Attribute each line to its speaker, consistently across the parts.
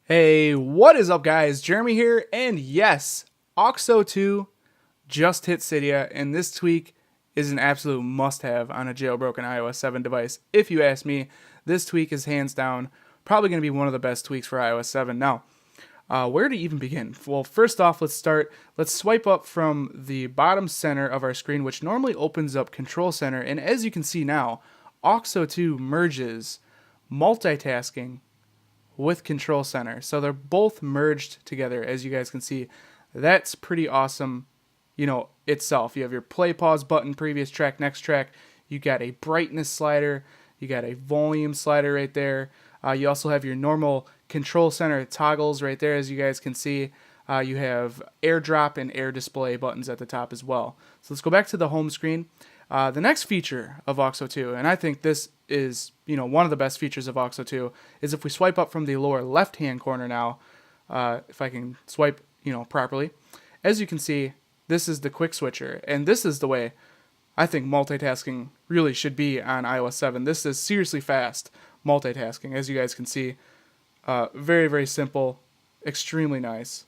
Speaker 1: Hey, what is up, guys? Jeremy here, and yes, Auxo 2 just hit Cydia, and this tweak is an absolute must-have on a jailbroken iOS 7 device. If you ask me, this tweak is hands down probably going to be one of the best tweaks for iOS 7. Now, where to even begin? Well, first off, let's swipe up from the bottom center of our screen, which normally opens up Control Center, and as you can see now, Auxo 2 merges multitasking with Control Center. So they're both merged together, as you guys can see. That's pretty awesome, itself. You have your play pause button, previous track, next track. You got a brightness slider. You got a volume slider right there. You also have your normal Control Center toggles right there, as you guys can see. You have AirDrop and Air Display buttons at the top as well. So let's go back to the home screen. The next feature of Auxo 2, and I think this is one of the best features of Auxo 2, is if we swipe up from the lower left-hand corner now, if I can swipe properly, as you can see, this is the quick switcher, and this is the way I think multitasking really should be on iOS 7. This is seriously fast multitasking, as you guys can see. Very, very simple, extremely nice.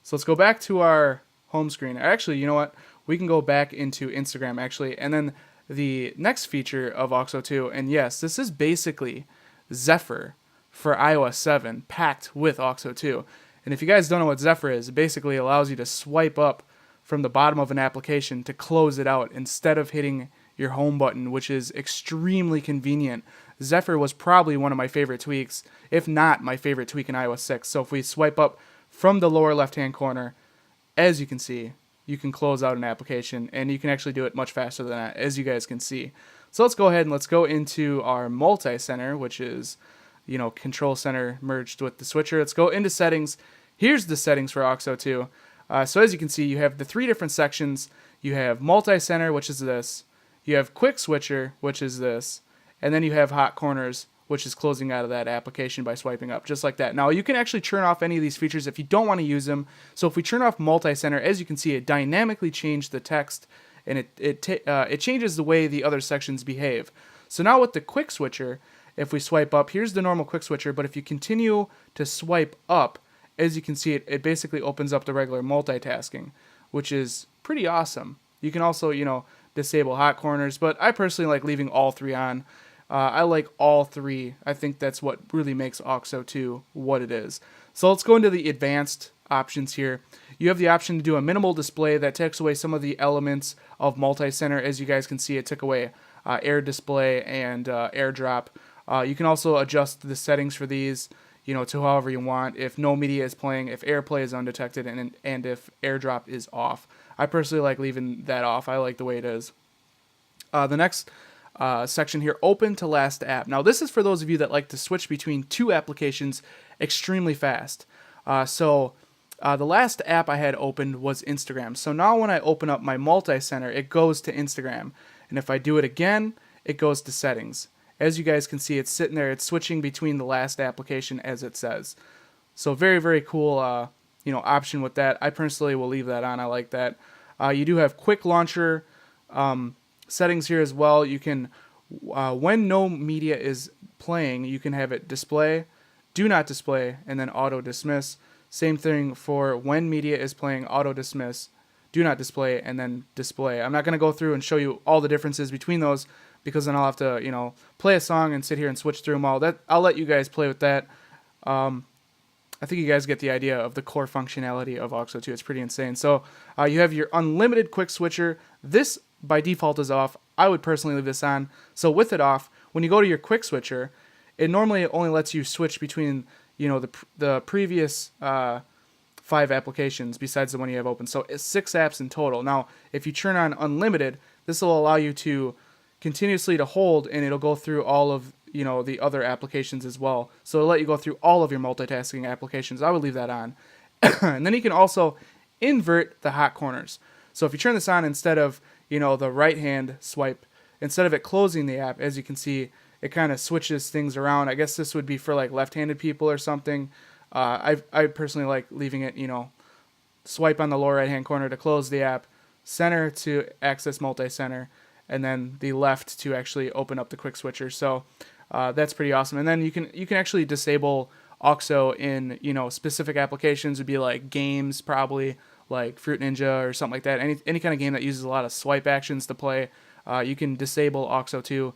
Speaker 1: So let's go back to our home screen. Actually, you know what? We can go back into Instagram, actually, and then the next feature of Auxo 2, and yes, this is basically Zephyr for iOS 7 packed with Auxo 2. And if you guys don't know what Zephyr is, it basically allows you to swipe up from the bottom of an application to close it out instead of hitting your home button, which is extremely convenient. Zephyr was probably one of my favorite tweaks, if not my favorite tweak in iOS 6. So if we swipe up from the lower left-hand corner, as you can see, you can close out an application, and you can actually do it much faster than that, as you guys can see. So let's go ahead and let's go into our multi-center, which is, Control Center merged with the switcher. Let's go into settings. Here's the settings for Auxo 2. So as you can see, you have the three different sections. You have multi-center, which is this. You have quick switcher, which is this. And then you have hot corners, which is closing out of that application by swiping up, just like that. Now, you can actually turn off any of these features if you don't want to use them. So if we turn off multi-center, as you can see, it dynamically changed the text, and it changes the way the other sections behave. So now with the quick switcher, if we swipe up, here's the normal quick switcher, but if you continue to swipe up, as you can see, it basically opens up the regular multitasking, which is pretty awesome. You can also, disable hot corners, but I personally like leaving all three on. I like all three. I think that's what really makes Auxo 2 what it is. So let's go into the advanced options here. You have the option to do a minimal display that takes away some of the elements of multi-center. As you guys can see, it took away air display and AirDrop. You can also adjust the settings for these, to however you want. If no media is playing, if AirPlay is undetected, and if AirDrop is off. I personally like leaving that off. I like the way it is. The next section here, open to last app. Now this is for those of you that like to switch between two applications extremely fast. The last app I had opened was Instagram. So now when I open up my multi-center, it goes to Instagram. And if I do it again, it goes to settings. As you guys can see, it's sitting there. It's switching between the last application as it says. So very, very cool option with that. I personally will leave that on. I like that. You do have quick launcher settings here as well. You can, when no media is playing, you can have it display, do not display, and then auto dismiss. Same thing for when media is playing, auto dismiss, do not display, and then display. I'm not going to go through and show you all the differences between those because then I'll have to, play a song and sit here and switch through them all. I'll let you guys play with that. I think you guys get the idea of the core functionality of Auxo 2. It's pretty insane. So you have your unlimited quick switcher. This by default is off. I would personally leave this on. So with it off, when you go to your quick switcher, it normally only lets you switch between the previous 5 applications besides the one you have open. So it's 6 apps in total. Now, if you turn on unlimited, this will allow you to continuously to hold, and it'll go through all of the other applications as well. So it'll let you go through all of your multitasking applications. I would leave that on. And then you can also invert the hot corners. So if you turn this on, instead of the right hand swipe, instead of it closing the app, as you can see, it kind of switches things around. I guess this would be for like left-handed people or something. I personally like leaving it, swipe on the lower right hand corner to close the app, center to access multi-center, and then the left to actually open up the quick switcher. So that's pretty awesome. And then you can actually disable Auxo in, specific applications would be like games, probably like Fruit Ninja or something like that. Any kind of game that uses a lot of swipe actions to play, you can disable Auxo 2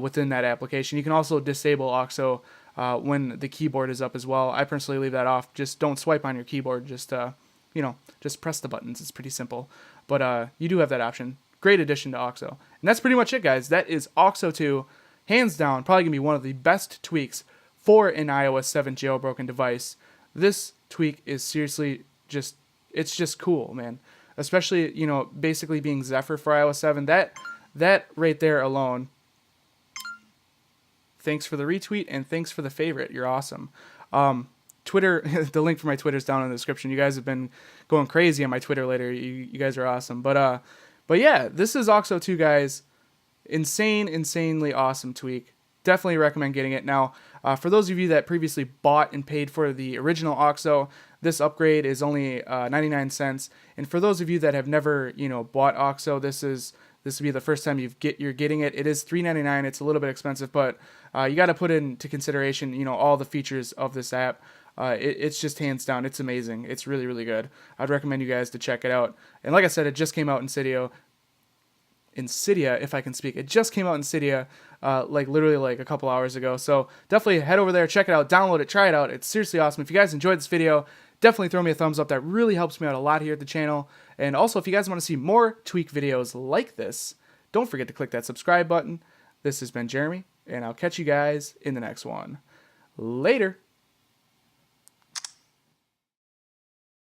Speaker 1: within that application. You can also disable Auxo when the keyboard is up as well. I personally leave that off. Just don't swipe on your keyboard. Just press the buttons. It's pretty simple. But you do have that option. Great addition to Auxo. And that's pretty much it, guys. That is Auxo 2. Hands down, probably going to be one of the best tweaks for an iOS 7 jailbroken device. This tweak is seriously it's just cool, man. Especially, basically being Zephyr for iOS 7. That right there alone. Thanks for the retweet and thanks for the favorite. You're awesome. Twitter, the link for my Twitter is down in the description. You guys have been going crazy on my Twitter later. You guys are awesome. But yeah, this is Auxo 2, guys. Insanely awesome tweak. Definitely recommend getting it. Now, for those of you that previously bought and paid for the original Auxo, this upgrade is only 99 cents. And for those of you that have never, bought Auxo, this will be the first time you're getting it. It is $3.99. It's a little bit expensive, but you got to put into consideration, all the features of this app. It's just hands down, it's amazing. It's really, really good. I'd recommend you guys to check it out. And like I said, it just came out in Cydia, if I can speak. It just came out in Cydia, literally a couple hours ago. So definitely head over there, check it out, download it, try it out. It's seriously awesome. If you guys enjoyed this video, definitely throw me a thumbs up. That really helps me out a lot here at the channel. And also, if you guys want to see more tweak videos like this, don't forget to click that subscribe button. This has been Jeremy, and I'll catch you guys in the next one. Later.